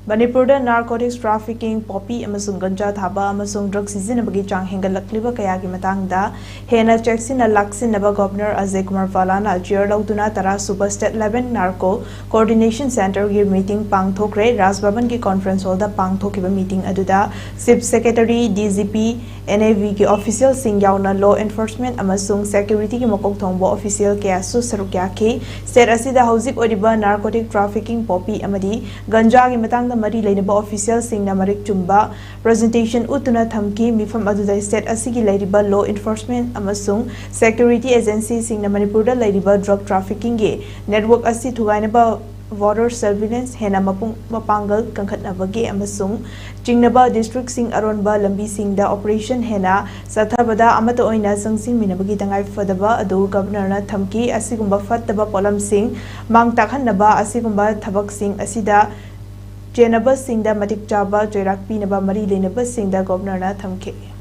Manipur narcotics trafficking, poppy, amasung ganja thaba, amasung drug sijanaba chang hengaklakpa kaya ki matangda hena checksina laksinaba Governor Ajay Kumar Valana chair lauduna tara Super State 11 Narco Coordination Center ki meeting pangthokre Rajbhavan ki conference hall da pangthokiba meeting aduda Chief Secretary DGP NAV ki official sing yauna law enforcement amasung security ki makok thongbo official kaya su saruk yaki state asida hauzik oriba narcotic trafficking, poppy amadi ganja ki matangda Mari Lainaba official singna marik chumba presentation utuna thamki mifam aduda state asigi lairiba law enforcement amasung security agency singna Manipur da lairiba drug trafficking ge network asi thugainaba water surveillance hena mapangal kangkhatnabagi amasung chingnaba district sing aronba lambi singda operation hena sathabada amata oina sangsing minabagi tangai fadaba adu governor na thamki asigumba fattaba polam sing mang takhanaba asigumba thabak sing asida Jenaba Singda Matik Jaba Joyrak Pinaba Mari Lenaba Singda Governor na Thamke.